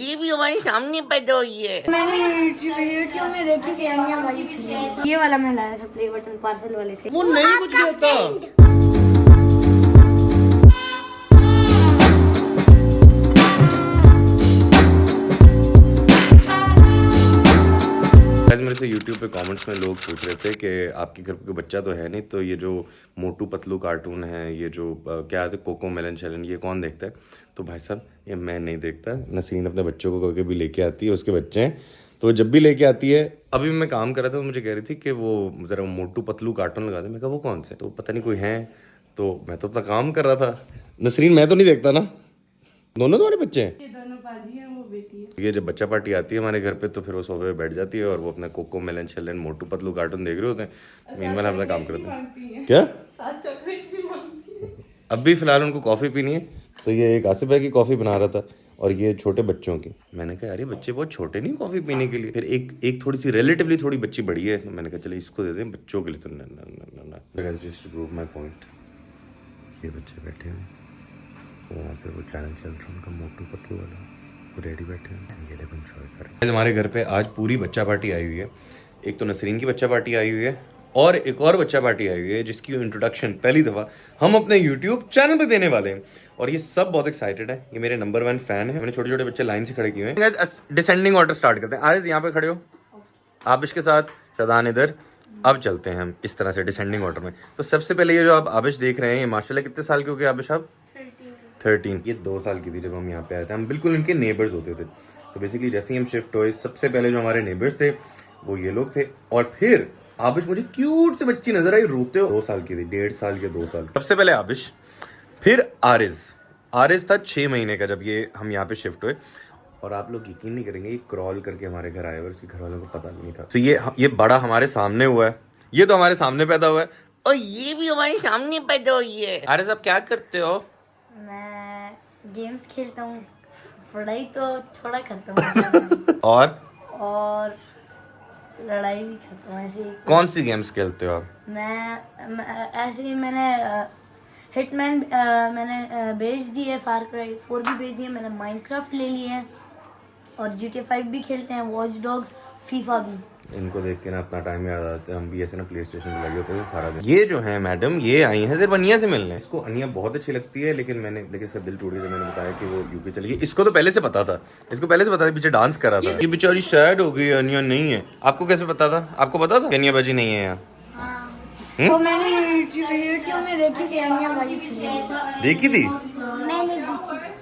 ये भी हमारे सामने पैदा हुई है। मैंने यूट्यूब में देखी थी अन्या भाजी छिली। ये वाला मैं लाया था प्ले बटन पार्सल वाले से। वो नहीं कुछ भी होता। मेरे से YouTube पे कमेंट्स में लोग पूछ रहे थे कि आपके घर पे बच्चा तो है नहीं, तो ये जो मोटू पतलू कार्टून है, ये जो क्या है कोको मेलन चैलेंज, ये कौन देखता है? तो भाई साहब ये मैं नहीं देखता। नसीन अपने बच्चों को कभी भी लेके आती है, उसके बच्चे हैं तो जब भी लेके आती है। अभी मैं काम कर रहा था तो मुझे कह रही थी कि वो ज़रा मोटू पतलू कार्टून लगा दे। मैं कहा वो कौन से? तो पता नहीं कोई है, तो मैं तो अपना काम कर रहा था। नसरीन मैं तो नहीं देखता ना। दोनों तुम्हारे बच्चे हैं? ये दोनों पाली है, वो बेटी है। ये जब बच्चा पार्टी आती है हमारे घर पे तो फिर वो सोफे पे बैठ जाती है और वो अपना cocoa melon challenge Motu Patlu cartoon देख रहे होते हैं। मीनवाइल अपना काम करते हैं। क्या साथ चॉकलेट भी मांगती है। अब भी फिलहाल उनको कॉफ़ी पीनी है, तो ये एक आसिफ भाई की कॉफ़ी बना रहा था और ये छोटे बच्चों की। मैंने कहा अरे बच्चे बहुत छोटे नहीं कॉफ़ी पीने के लिए। फिर एक थोड़ी सी रिलेटिवली थोड़ी बच्ची बड़ी है, तो मैंने कहा चलो इसको दे दें बच्चों के लिए। तो ना just to prove my point, ये बच्चे बैठे हैं वहाँ पे, वो चैनल चल रहा है उनका मोटू पतलू वाला, वो रेडी बैठे हैं, ये लोग एंजॉय कर रहे हैं। हमारे घर पे आज पूरी बच्चा पार्टी आई हुई है। एक तो नसरीन की बच्चा पार्टी आई हुई है और एक और बच्चा पार्टी आई हुई है जिसकी इंट्रोडक्शन पहली दफ़ा हम अपने YouTube चैनल पे देने वाले हैं और ये सब बहुत एक्साइटेड है। ये मेरे नंबर 1 फैन है। मैंने छोटे छोटे बच्चे लाइन से खड़े किए हैं। डिसेंडिंग ऑर्डर स्टार्ट करते हैं। आज यहाँ पे खड़े हो आबिश के साथ, शदान इधर। अब चलते हैं हम इस तरह से डिसेंडिंग ऑर्डर में। तो सबसे पहले ये जो आप आबिश देख रहे हैं, ये माशाल्लाह कितने साल के हो गए आबिश आप? 13। ये 2 साल की थी जब हम यहाँ पे आए थे। हम बिल्कुल इनके नेबर्स होते थे। तो बेसिकली जैसे ही हम शिफ्ट हुए, सबसे पहले जो हमारे नेबर्स थे वो ये लोग थे। और फिर आबिश मुझे क्यूट से बच्ची नजर आई, रोते हो। 2 साल की थी, 1.5 साल के 2 साल। सबसे पहले आबिश, फिर आरिज था 6 महीने का जब ये हम यहाँ पे शिफ्ट हुए। और आप लोग यकीन नहीं करेंगे, ये क्रॉल करके हमारे घर आए और उसके घर वालों को पता भी नहीं था। तो ये बड़ा हमारे सामने हुआ है, ये तो हमारे सामने पैदा हुआ है और ये भी हमारे सामने पैदा हुई है। आरिज आप क्या करते हो? मैं गेम्स खेलता हूँ, पढ़ाई तो थोड़ा करता हूँ और लड़ाई भी करता हूँ। ऐसे ही कौन सी गेम्स खेलते हो आप? मैं ऐसे ही मैंने हिटमैन मैंने बेच दी है, फार क्राई 4 भी बेच दी है मैंने, माइनक्राफ्ट ले लिया है और GTA 5 भी खेलते हैं, वॉच डॉग्स, फीफा भी। इनको देख के ना अपना टाइम याद आता है। हम भी ऐसे ना प्ले स्टेशन पे लगे होते थे सारा दिन। ये जो है मैडम, ये आई है सिर्फ अनिया से मिलने। इसको अनिया बहुत अच्छी लगती है, लेकिन इसका दिल टूट गया जब मैंने बताया कि वो यूपी चली गई। इसको तो पहले से पता था, पीछे डांस कर रहा था। ये बेचारी सैड हो गई, अनिया नहीं है। आपको कैसे पता था? आपको पता था अनिया बाजी नहीं है यहाँ? वो मैंने यूट्यूब में देखी थी अन्या भाजी छिली। देखी थी? मैंने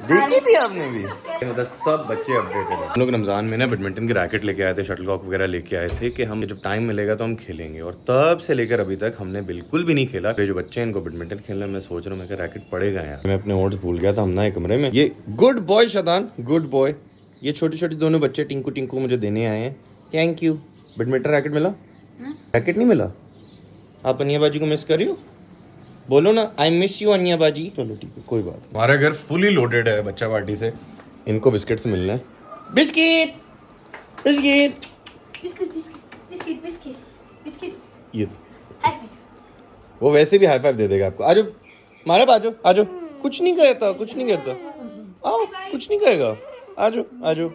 देखी थी आपने भी? मतलब सब बच्चे अपडेटेड हैं। हम लोग रमजान में ना बैडमिंटन के रैकेट लेके आए थे, शटलकॉक वगैरह लेके आए थे कि हम जब टाइम मिलेगा तो हम खेलेंगे। और तब से लेकर अभी तक हमने बिल्कुल भी नहीं खेला। जो बच्चे हैं इनको बैडमिंटन खेलना, मैं सोच रहा हूँ मैं रैकेट पड़ेगा यार। मैं अपने ओट्स भूल गया था, हम ना एक कमरे में। ये good boy Shadan, good boy. ये छोटे छोटे दोनों बच्चे टिंकू मुझे देने आए हैं। Thank you. बैडमिंटन रैकेट मिला? रैकेट नहीं मिला? आप अनिया बाजी को मिस कर रही हो? बोलो ना, आई मिस यू अनिया बाजी। चलो ठीक है, कोई बात। हमारा घर फुली लोडेड है बच्चा पार्टी से। इनको बिस्किट से मिलना है। Biscuit biscuit biscuit biscuit biscuit biscuit biscuit. ये वो वैसे भी हाई फाइव दे देगा आपको। आजो मारे आजो आजो। कुछ नहीं कहता, कुछ नहीं कहता। आओ, कुछ नहीं कहेगा। आजो आजो,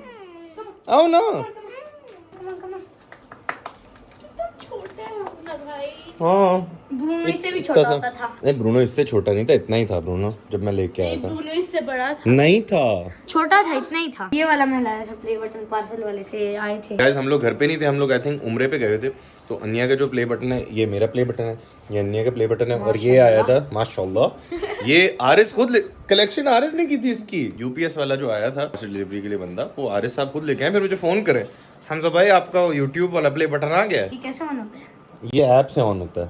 आओ ना। हाँ, ब्रूनो इससे भी छोटा होता था। नहीं, ब्रूनो इससे छोटा नहीं था, इतना ही था ब्रूनो जब मैं लेके आया था। ब्रूनो इससे बड़ा था। नहीं था, छोटा था, इतना ही था। ये वाला मैं लाया था प्ले बटन पार्सल वाले से आए थे। गाइस हम लोग घर पे नहीं थे, हम लोग आई थिंक उम्रे पे गए थे। तो अनिया का जो प्ले बटन है, ये मेरा प्ले बटन है, ये अनिया का प्ले बटन है और ये आया था माशाल्लाह। ये आरिस खुद कलेक्शन आरिस ने की थी इसकी। यूपीएस वाला जो आया था डिलीवरी के लिए बंदा, वो आरिस साहब खुद लेके आए। फिर मुझे फोन करे, हमजा भाई आपका यूट्यूब वाला प्ले बटन आ गया है। ये कैसे ऑन होता है? ये ऐप से ऑन होता है।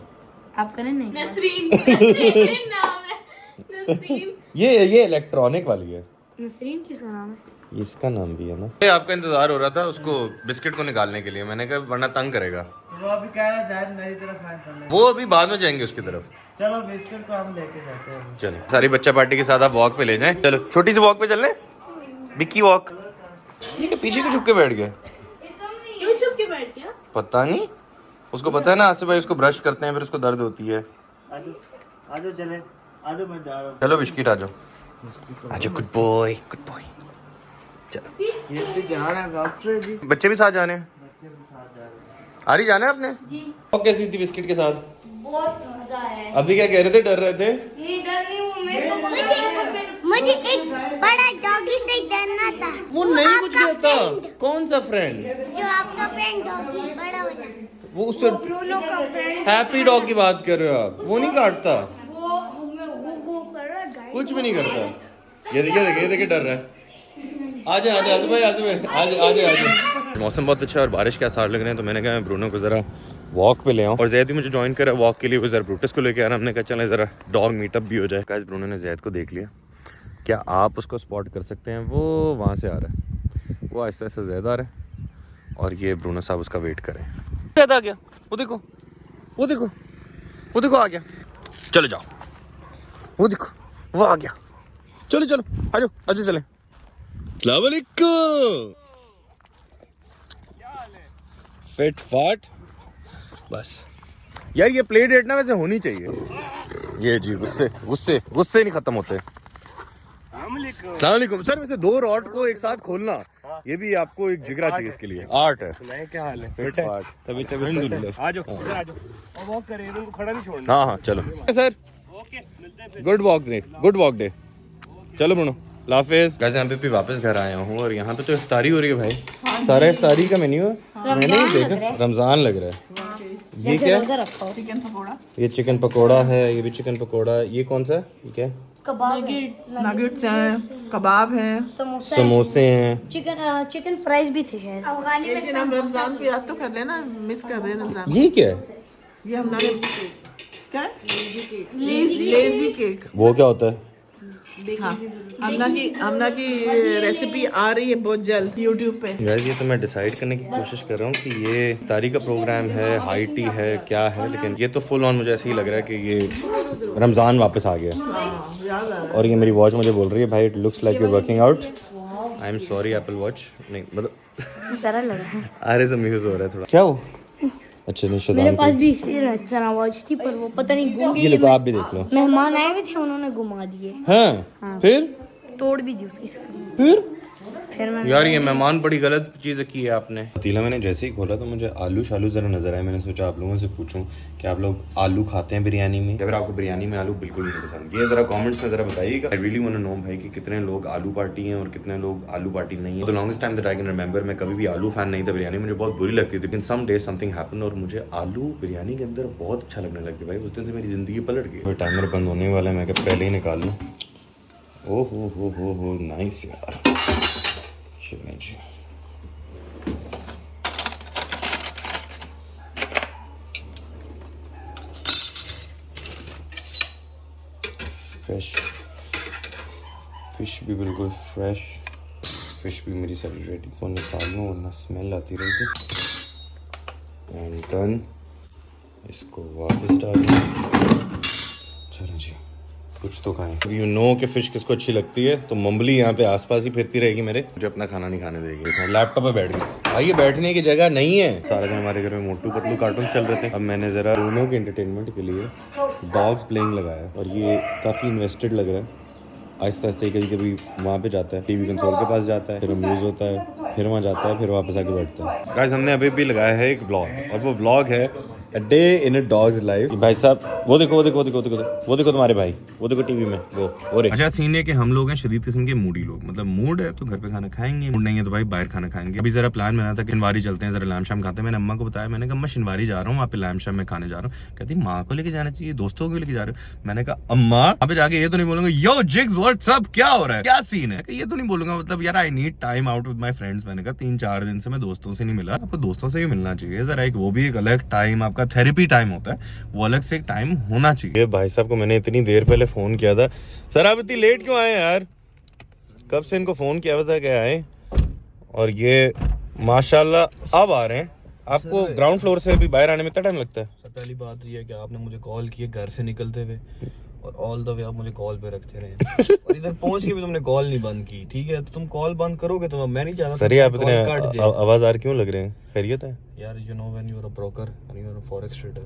आप करें नहीं? नसरीन नाम है नसरीन। ये इलेक्ट्रॉनिक वाली है। नसरीन किसका नाम है? इसका नाम भी है ना। आपका इंतजार हो रहा था उसको बिस्किट को निकालने के लिए। मैंने कहा वरना तंग करेगा। वो अभी कह रहा जायद मेरी तरफ आए पहले। वो अभी बाद में जाएंगे उसकी तरफ। चलो बिस्किट को हम लेके जाते हैं। चलो सारी बच्चा पार्टी के साथ आप वॉक पे ले जाएं। चलो छोटी सी वॉक पे चल रहे, बिक्की वॉक। ये पीछे को छुप के बैठ गए। क्यों छुप के बैठ गया? पता नहीं, उसको पता है ना आसिफ भाई उसको ब्रश करते हैं फिर उसको दर्द होती है। आजो आजो चले, आजो मैं जा रहा हूँ। चलो बिस्किट आजो आजो। Good boy good boy. ये तो जा रहा है वक्त से जी। बच्चे भी साथ जाने हैं? बच्चे भी साथ जा रहे हैं। आ रही जाना है आपने? जी और कैसी थी बिस्किट के साथ? बहुत मजा आया। अभी क्या कह रहे थे, डर रहे थे? नहीं डर नहीं हूँ मैं मुझे एक बड़ा डॉगी से डरना था। वो नहीं कुछ कहता। कौन सा फ्रेंड? जो आपका फ्रेंड डॉगी बड़ा वाला, वो उससे ब्रूनो का फ्रेंड हैप्पी डॉग की बात कर रहे हो आप? वो नहीं काटता, वो कर रहा है गाइस। कुछ भी नहीं करता। ये देखिए डर रहा है। आजा भाई, आजा। मौसम बहुत अच्छा है और बारिश के आसार लग रहे हैं, तो मैंने कहा मैं ब्रूनो को ज़रा वॉक पे ले आऊँ। और जैद भी मुझे ज्वाइन करा वॉक के लिए, वो ज़रा ब्रूटस को लेके आ रहा। हमने कहा चलें ज़रा डॉग मीटअप भी हो जाए। गाइस ब्रूनो ने जैद को देख लिया। क्या आप उसको स्पॉट कर सकते हैं? वो वहाँ से आ रहा है, वो आहिस्ता आहिस्ता जैद आ रहा है और ये ब्रूनो साहब उसका वेट करें। जैद आ गया, वो देखो आ गया। चलो जाओ, वो देखो वो आ गया। चलो आजो चलें। अस्सलाम वालेकुम। फिट फाट बस यार, ये प्ले डेट ना वैसे होनी चाहिए। ये जी गुस्से नहीं खत्म होते। अस्सलाम वालेकुम सर। वैसे 2 रॉड को एक साथ खोलना, ये भी आपको एक जिगरा चाहिए इसके लिए। आर्ट है। क्या हाल है? फिट फाट तभी अल्हम्दुलिल्लाह। आ जाओ इधर आ जाओ और वॉक करें, इनको खड़ा नहीं छोड़ना। हाँ चलो सर। ओके मिलते हैं फिर। Good walk day. चलो ब्रूनो, हाफिज़। गाइस यहाँ पे भी वापस घर आया हूँ और यहाँ पे तो इफ्तारी हो रही है भाई। सारा इफ्तारी का मेन्यू है, मैंने ही देखा। रमजान लग रहा है। ये क्या है? ये चिकन पकोड़ा है, ये भी चिकन पकोड़ा। ये कौन सा है? ये क्या है? कबाब नगेट्स हैं, कबाब हैं। समोसे हैं। चिकन फ्राइज भी थे शायद। अफगानी एक दिन हम रमजान को याद तो कर लेना, मिस कर रहे हैं रमजान। ये क्या है? ये हमारे क्या है? Lazy cake. वो क्या होता है? हाँ, हमना की रेसिपी आ रही है बहुत जल्द यूट्यूब पे। गाइस ये तो मैं डिसाइड करने की कोशिश कर रहा हूँ कि ये इफ्तारी का प्रोग्राम है, हाई टी है, क्या है, लेकिन ये तो फुल ऑन मुझे ऐसे ही लग रहा है कि ये रमज़ान वापस आ गया। याद आ रहा और ये मेरी वॉच मुझे बोल रही है भाई it looks like you working out. I am sorry Apple watch नहीं मतलब तरह लग रहा है। अरे सब म्यूज हो रहा है थोड़ा। क्या हो? अच्छा नहीं मेरे पास भी इसी तरह वॉच थी, पर वो पता नहीं गुम ये गई। देखो आप भी देख लो। मेहमान आए हुए थे, उन्होंने घुमा दिए। हाँ फिर तोड़ भी दी उसकी स्क्रीन। फिर मैंने यार ये मेहमान बड़ी गलत चीज़ की है आपने। पतीला मैंने जैसे ही खोला तो मुझे आलू शालू ज़रा नज़र आए। मैंने सोचा आप लोगों से पूछूं कि आप लोग आलू खाते हैं बिरयानी में, या फिर आपको बिरयानी में आलू बिल्कुल नहीं पसंद। ये ज़रा कमेंट्स में ज़रा बताइएगा। I really want to know भाई कि कितने लोग आलू पार्टी हैं और कितने लोग आलू पार्टी नहीं है। The longest time that I can remember मैं कभी भी आलू फैन नहीं था। बिरयानी मुझे बहुत बुरी लगती थी, लेकिन सम डे समथिंग हैपन और मुझे आलू बिरयानी के अंदर बहुत अच्छा लगने लग गया। भाई उस दिन से मेरी ज़िंदगी पलट गई। टाइमर बंद होने वाला है, मैं क्या पहले ही निकाल लूँ। ओह हो नाइस यार। चलें जी फ्रेश फिश भी बिल्कुल फ्रेश। फिश भी मेरी सारी रेडी को निकाल लूँ वरना स्मेल आती रहेगी। And done. इसको वापस डाल दूँ। चलो जी कुछ तो खाएं। यू नो कि फिश किसको अच्छी लगती है, तो मम्बली यहाँ पे आसपास ही फिरती रहेगी मेरे, मुझे अपना खाना नहीं खाने देगी। लैपटॉप पे बैठ गई भाई, ये बैठने की जगह नहीं है। सारा दिन हमारे घर में मोटू पतलू कार्टून चल रहे थे। अब मैंने जरा दोनों के एंटरटेनमेंट के लिए डॉग्स प्लेइंग लगाया और ये काफ़ी इन्वेस्टेड लग रहा है। आहिस्ता आहिस्ता कभी कभी वहाँ पे जाता है, टीवी कंसोल के पास जाता है, फिर अम्यूज़ होता है, फिर वहाँ जाता है, फिर वापस आके बैठता है। गाइस हमने अभी भी लगाया है एक व्लॉग, और वो व्लॉग है a day in a dogs life. भाई साहब वो देखो तुम्हारे भाई, वो देखो टीवी में वो रे। अच्छा सीन है कि हम लोग हैं शदीद किस्म के मूडी लोग, मतलब मूड है तो घर पे खाना खाएंगे, मूड नहीं है तो भाई बाहर खाना खाएंगे। अभी जरा प्लान बना था कि शिनवारी चलते हैं, जरा लैम शाम खाते हैं। मैंने अम्मा को बताया, मैंने कहा अम्मा शिनवारी जा रहा हूँ, वहाँ पे लैम शाम में खाने जा रहा हूँ। कहती माँ को लेके जाना चाहिए, दोस्तों को लेके जा रहे हो। मैंने कहा अम्मा वहाँ पे जाके ये तो नहीं बोलूंगा यो जिग्स व्हाट्सअप क्या हो रहा है, क्या सीन है, ये तो नहीं बोलूंगा। मतलब यार I need time out with my friends. मैंने कहा 3-4 दिन से मैं दोस्तों से नहीं मिला, आपको दोस्तों से भी मिलना चाहिए जरा। एक वो भी एक अलग टाइम आपका थेरेपी टाइम होता है, वो अलग से एक टाइम होना चाहिए। भाई साहब को मैंने इतनी देर पहले फोन किया था, सर आप इतनी लेट क्यों आए यार, कब से इनको फोन किया था क्या आए, और ये माशाल्लाह अब आ रहे हैं। आपको ग्राउंड फ्लोर से भी बाहर आने में कितना टाइम लगता है? सबसे पहली बात ये है कि आपने मुझे कॉल किया घर से निकलते हुए, और ऑल द वे आप मुझे कॉल पे रखते रहे और इधर पहुंच के भी तुमने कॉल नहीं बंद की। ठीक है तो तुम कॉल बंद करोगे तो मैं नहीं चाहता सर आप इतने आवाज़दार क्यों लग रहे हैं, खैरियत है? यार you know when you are a broker and you are a forex trader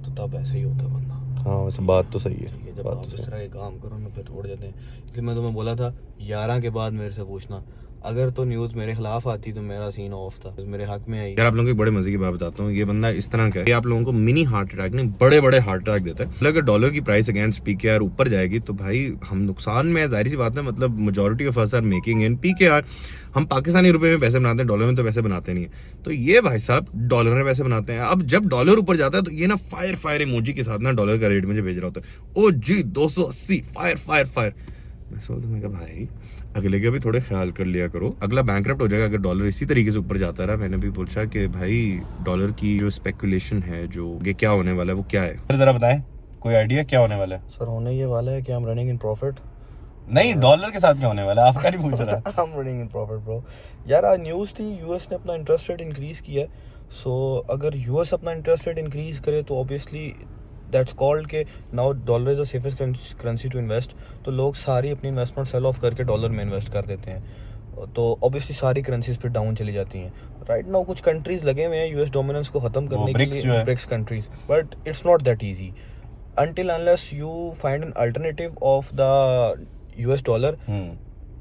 तो तब ऐसे ही होता है बंदा। हाँ वैसे बात तो सही है, ठीक है जब बात आप तो इस सही तरह के काम करो ना फिर उड़ जाते हैं। इसलिए मैं तुम्हें बोला था 11 के बाद मेरे से पूछना, अगर तो न्यूज़ मेरे खिलाफ आती तो मेरा सीन ऑफ था, मेरे हक में आई। यार आप लोगों को एक बड़े मजे की बात बताता हूँ, ये बंदा इस तरह का है, ये आप लोगों को मिनी हार्ट अटैक नहीं बड़े बड़े हार्ट अटैक देता है। अगर डॉलर की प्राइस अगेंस्ट PKR ऊपर जाएगी तो भाई हम नुकसान में, जाहिर सी बात है, मतलब majority of us are making in PKR। हम पाकिस्तानी रुपए में पैसे बनाते हैं, डॉलर में तो पैसे बनाते नहीं है। तो ये भाई साहब डॉलर में पैसे बनाते हैं। अब जब डॉलर ऊपर जाता है तो ये ना फायर इमोजी के साथ ना डॉलर का रेट मुझे भेज रहा होता है, ओ जी 280 फायर। मैं सोचता हूँ भाई अगले का भी थोड़े ख्याल कर लिया करो, अगला बैंकरप्ट हो जाएगा अगर डॉलर इसी तरीके से ऊपर जाता रहा। मैंने भी पूछा कि भाई डॉलर की जो स्पेकुलेशन है, जो ये क्या होने वाला है वो क्या है, जरा बताएं, कोई आइडिया क्या होने वाला है? सर होने ये वाला है कि हम रनिंग इन प्रॉफिट। नहीं, डॉलर के साथ क्या होने वाला है आपका नहीं पूछ रहा। I'm running in profit bro। यार आज न्यूज़ थी यूएस ने अपना इंटरेस्ट रेट इंक्रीज किया है। सो अगर यूएस अपना इंटरेस्ट रेट इंक्रीज करे तो ऑब्वियसली दैट्स कॉल्ड के now dollar is the safest currency to invest. तो लोग सारी अपनी इन्वेस्टमेंट सेल ऑफ करके डॉलर में इन्वेस्ट कर देते हैं, तो ऑब्वियसली सारी करेंसीज पे डाउन चली जाती हैं। राइट नाउ कुछ कंट्रीज लगे हुए हैं यूएस डोमिनेंस को खत्म करने के लिए, BRICS countries, but it's not that easy until unless you find an alternative of the US dollar.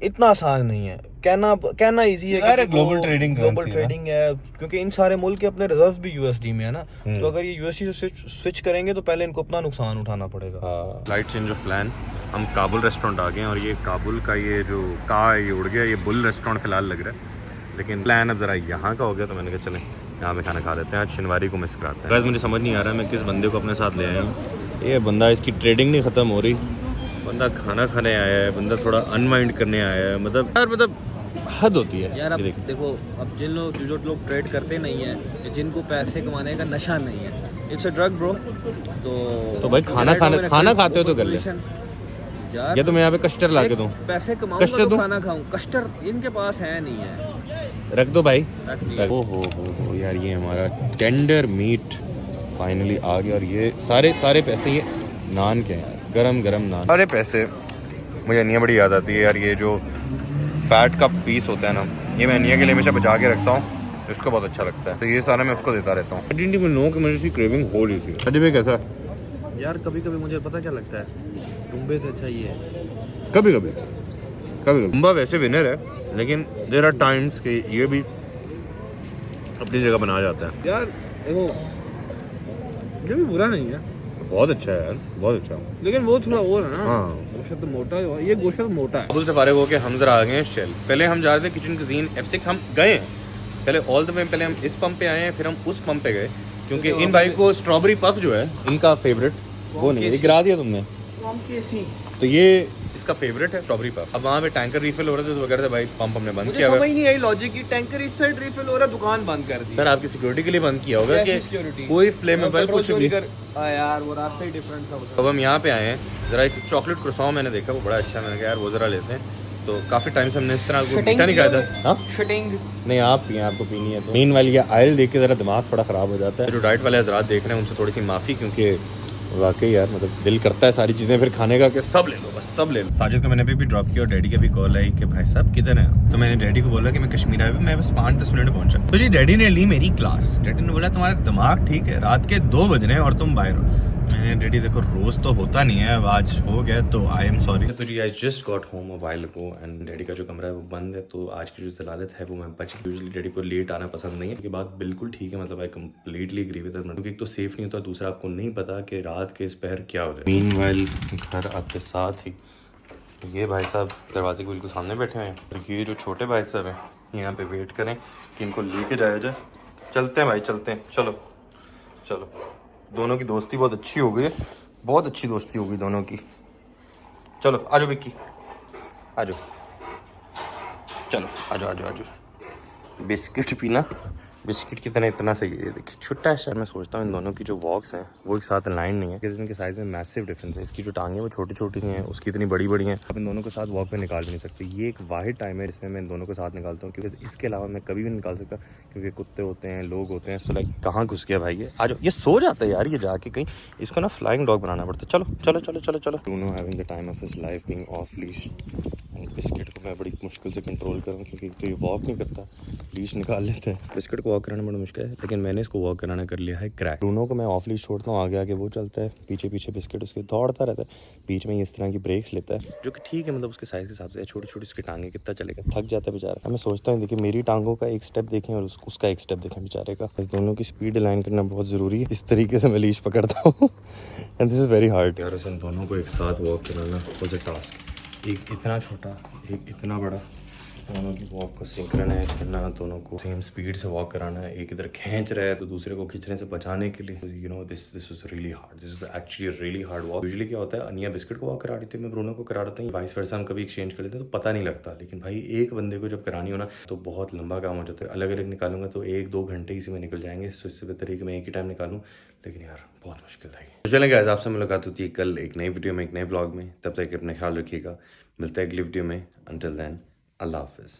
इतना आसान नहीं है, कहना इजी है यार, ग्लोबल ट्रेडिंग है क्योंकि इन सारे मुल्क के अपने रिजर्व्स भी USD में है ना। तो अगर ये USD से स्विच करेंगे तो पहले इनको अपना नुकसान उठाना पड़ेगा। फ्लाइट चेंज ऑफ प्लान, हम काबुल रेस्टोरेंट आ गए और ये काबुल का ये जो ये उड़ गया, ये बुल रेस्टोरेंट फिलहाल लग रहा है, लेकिन प्लान अब जरा यहाँ का हो गया तो मैंने कहा चलें यहाँ पे खाना खा लेते हैं, आज शनिवारी को मिस कराते हैं। मुझे समझ नहीं आ रहा मैं किस बंदे को अपने साथ ले आया हूँ। ये बंदा, इसकी ट्रेडिंग नहीं ख़त्म हो रही, बंदा खाना खाने आया है, बंदा थोड़ा अनवाइंड करने आया है, मतलब हद होती है यार। अब देखो, अब जो लोग ट्रेड करते नहीं है, जिनको पैसे कमाने का नशा नहीं है, इट्स अ ड्रग ब्रो। तो भाई खाना खाते हो तो कर ले यार, ये तो मैं यहाँ पे कस्टर ला के दूँ, पैसे कमाऊंगा तो खाना खाऊं, कस्टर इनके पास है नहीं है, रख दो भाई। हो यार, ये हमारा टेंडर मीट फाइनली आ गया और ये सारे पैसे, ये नान के हैं, गरम नान, सारे पैसे। मुझे अनिया बड़ी याद आती है यार, ये जो फैट का पीस होता है ना, ये मैं अनिया के लिए हमेशा बचा के रखता हूँ, तो इसको बहुत अच्छा लगता है, तो ये सारा मैं उसको देता रहता हूँ। नो कि मुझे इसकी क्रेविंग हो रही थी। अजय भाई कैसा यार? कभी मुझे पता क्या लगता है, दुम्बे से अच्छा ये है। कभी दुम्बा वैसे विनर है, लेकिन देयर आर टाइम्स कि ये भी अपनी जगह बना जाता है। यार देखो, ये भी बुरा नहीं है, बहुत अच्छा है यार, बहुत अच्छा, लेकिन वो थोड़ा और है ना। हाँ, गोश्त तो मोटा है, ये गोश्त मोटा है। काबुल से फारिग होके हम जरा आ गए हैं शेल। पहले हम जा रहे थे किचन कुजीन F6, हम गए हैं पहले ऑल द वे, पहले हम इस पंप पे आए हैं, फिर हम उस पंप पे गए, क्योंकि इन भाई को स्ट्रॉबेरी पफ जो है इनका फेवरेट, वो नहीं, ये गिरा दिया तुमने, तो ये इसका फेवरेट है स्ट्रॉबेरी पफ। अब वहाँ पे टैंकर रिफिल हो रहे थे तो वगैरह भाई पंप हमने बंद किया। समझ नहीं आई लॉजिक की, टैंकर इस साइड रिफिल हो रहा है, दुकान बंद कर दी। सर आपकी सिक्योरिटी के लिए बंद किया होगा कि कोई फ्लेमेबल कुछ भी। यार वो रास्ता ही डिफरेंट था। अब हम यहाँ पे आए हैं, जरा एक चॉकलेट क्रोसॉन मैंने देखा, वो बड़ा अच्छा, मैंने कहा यार वो जरा लेते हैं। तो काफी टाइम से हमने इस तरह को मीठा नहीं खाया था। हाँ, शटिंग नहीं, आप पिए, आपको पीनी है तो। मीन वाली ये आयल देख के जरा दिमाग थोड़ा खराब हो जाता है। जो डाइट वाले हजरात देख रहे हैं उनसे थोड़ी सी माफी, क्योंकि वाकई यार मतलब दिल करता है सारी चीजें फिर खाने का कि सब ले लो, बस सब ले लो। साजिद को मैंने भी ड्रॉप किया और डैडी का भी कॉल आई कि भाई साहब किधर है, तो मैंने डैडी को बोला कि मैं कश्मीर आया हूँ, मैं बस 5-10 मिनट में पहुंचा। तो जी डैडी ने ली मेरी क्लास, डैडी ने बोला तुम्हारा दिमाग ठीक है, रात के 2 बज रहे हैं और तुम बाहर हो। मैंने डैडी देखो रोज तो होता नहीं है, आज हो गया तो आई एम सॉरी। तो जी I just got home a while ago and daddy का जो कमरा है वो बंद है, तो आज की जो जलालत है वो मैं बच। यूजुअली डैडी को लेट आना पसंद नहीं है, क्योंकि बात बिल्कुल ठीक है, मतलब I completely agree with that, क्योंकि एक तो सेफ नहीं होता, दूसरा आपको नहीं पता कि रात के इस पहर क्या हो रहा है। मीनवाइल घर आपके साथ ही ये भाई साहब दरवाजे के बिल्कुल सामने बैठे हुए हैं, और ये जो छोटे भाई साहब हैं यहाँ पे वेट करें कि इनको लेके जाया जाए। चलते हैं भाई, चलते हैं, चलो चलो। दोनों की दोस्ती बहुत अच्छी हो गई है, बहुत अच्छी दोस्ती हो गई दोनों की। चलो आ जाओ विक्की, आ जाओ, चलो आ जाओ आ जाओ आ जाओ। बिस्किट पीना, बिस्किट की तरह इतना सही है। देखिए छोटा सा, मैं सोचता हूँ इन दोनों की जो वॉक्स हैं वो एक साथ अलाइन नहीं है, क्योंकि इनके साइज में मैसिव डिफरेंस है। इसकी जो टांगें वो छोटी छोटी हैं, उसकी इतनी बड़ी बड़ी हैं, आप इन दोनों के साथ वॉक पे निकाल भी नहीं सकते। ये एक वाहिद टाइम है जिसमें मैं इन दोनों के साथ निकालता हूँ, क्योंकि इसके अलावा मैं कभी भी नहीं निकाल सकता, क्योंकि कुत्ते होते हैं, लोग होते हैं। सो लाइक कहाँ घुस गया भाई ये, आ जाओ। ये सो जाता है यार, ये जाके कहीं, इसको ना फ्लाइंग डॉग बनाना पड़ता है। चलो चलो चलो चलो चलो। दोनों having the time of his life being of leash. Biscuit को मैं बड़ी मुश्किल से कंट्रोल करूँ क्योंकि तो ये वॉक नहीं करता, लीश निकाल लेता है। बिस्किट को वॉक कराना बड़ा मुश्किल है, लेकिन मैंने इसको वॉक कराना कर लिया है क्रैक। ब्रूनो को मैं ऑफ लीश छोड़ता हूँ, आगे आगे वो चलता है, पीछे पीछे बिस्किट उसके दौड़ता रहता है, बीच में इस तरह की ब्रेक्स लेता है, जो कि ठीक है, मतलब उसके साइज़ के हिसाब से। छोटी छोटी उसकी टांगे कितना चलेगा, थक जाता है बेचारा। मैं सोचता हूँ देखिए मेरी टांगों का एक स्टेप देखें और उसका एक स्टेप देखें बेचारे का। इस दोनों की स्पीड अलाइन करना बहुत ज़रूरी है। इस तरीके से मैं लीश पकड़ता हूँ and this is very hard. यार इन दोनों को एक साथ वॉक कराना वाज अ टास्क। एक इतना छोटा, एक इतना बड़ा, दोनों की वॉक को सिंक्रोनाइज करना, दोनों को सेम स्पीड से वॉक कराना है। एक इधर खींच रहा है तो दूसरे को खींचने से बचाने के लिए, you know, this was really hard. This is actually really hard walk. Usually क्या होता है, अनिया बिस्किट को वॉक करा रही थी, मैं ब्रूनो को करा रहा था, वाइस वर्सा हम कभी एक्सचेंज कर लेते हैं तो पता नहीं लगता। लेकिन भाई एक बंदे को जब करानी हो ना तो बहुत लंबा काम हो जाता है। अलग अलग निकालूंगा तो 1-2 घंटे इसी में निकल जाएंगे, तो इससे बेहतर है कि मैं एक ही टाइम निकालूं, लेकिन यार बहुत मुश्किल था। तो चलें गाइस, आपसे मुलाकात होती है कल एक नई वीडियो में, एक नए ब्लॉग में। तब तक अपना ख्याल रखिएगा, मिलता है अगली वीडियो में। अंटिल देन, अल्लाह हाफिज़।